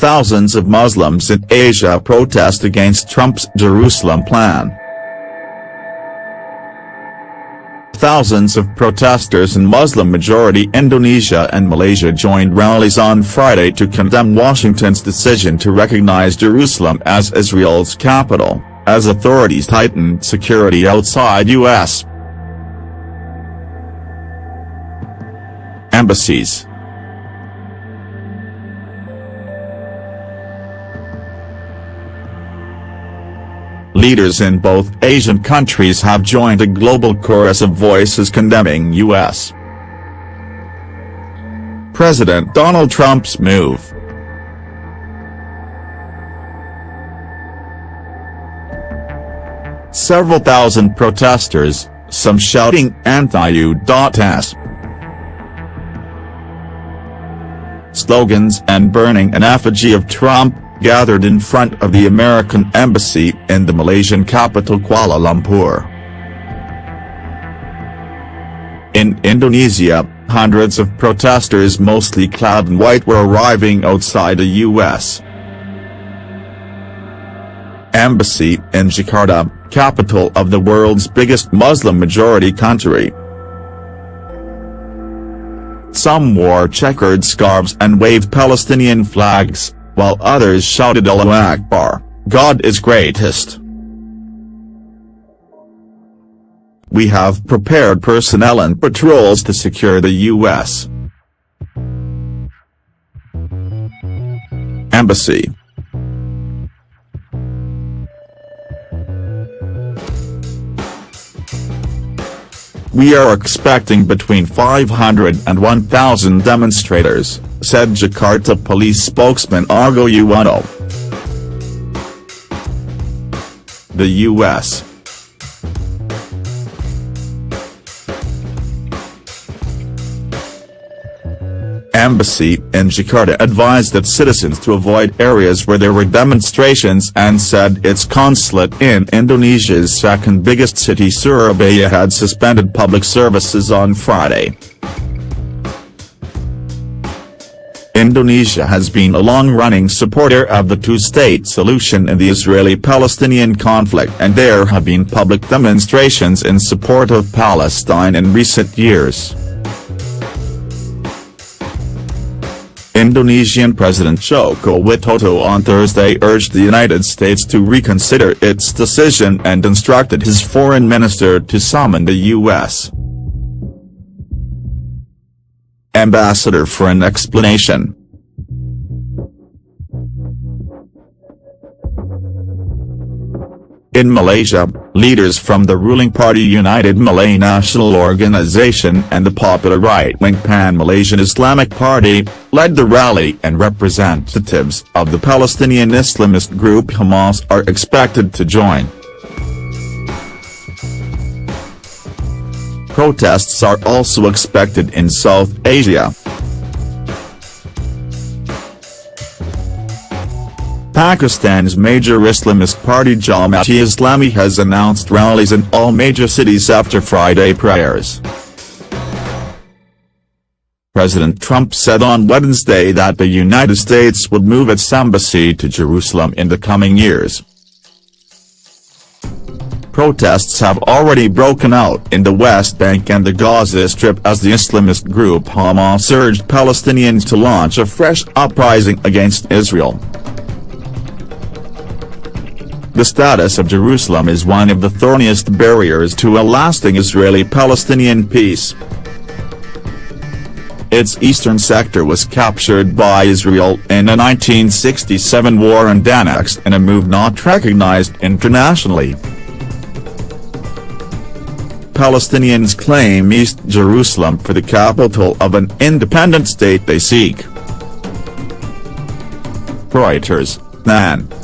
thousands of Muslims in Asia protest against Trump's Jerusalem plan. Thousands of protesters in Muslim-majority Indonesia and Malaysia joined rallies on Friday to condemn Washington's decision to recognize Jerusalem as Israel's capital, as authorities tightened security outside U.S. embassies. Leaders in both Asian countries have joined a global chorus of voices condemning U.S. President Donald Trump's move. Several thousand protesters, some shouting anti-U.S. slogans and burning an effigy of Trump, gathered in front of the American embassy in the Malaysian capital Kuala Lumpur. In Indonesia, hundreds of protesters mostly clad in white were arriving outside the U.S. embassy in Jakarta, capital of the world's biggest Muslim-majority country. Some wore checkered scarves and waved Palestinian flags, while others shouted Allahu Akbar, God is greatest. We have prepared personnel and patrols to secure the U.S. embassy. We are expecting between 500 and 1,000 demonstrators, said Jakarta police spokesman Argo Yuwono. The U.S. embassy in Jakarta advised its citizens to avoid areas where there were demonstrations and said its consulate in Indonesia's second biggest city Surabaya had suspended public services on Friday. Indonesia has been a long-running supporter of the two-state solution in the Israeli-Palestinian conflict, and there have been public demonstrations in support of Palestine in recent years. Indonesian President Joko Widodo on Thursday urged the United States to reconsider its decision and instructed his foreign minister to summon the U.S. ambassador for an explanation. In Malaysia, leaders from the ruling party United Malay National Organization and the popular right-wing Pan-Malaysian Islamic Party, led the rally, and representatives of the Palestinian Islamist group Hamas are expected to join. Protests are also expected in South Asia. Pakistan's major Islamist party Jamaat-e-Islami has announced rallies in all major cities after Friday prayers. President Trump said on Wednesday that the United States would move its embassy to Jerusalem in the coming years. Protests have already broken out in the West Bank and the Gaza Strip as the Islamist group Hamas urged Palestinians to launch a fresh uprising against Israel. The status of Jerusalem is one of the thorniest barriers to a lasting Israeli-Palestinian peace. Its eastern sector was captured by Israel in a 1967 war and annexed in a move not recognized internationally. Palestinians claim East Jerusalem for the capital of an independent state they seek. Reuters, Nan.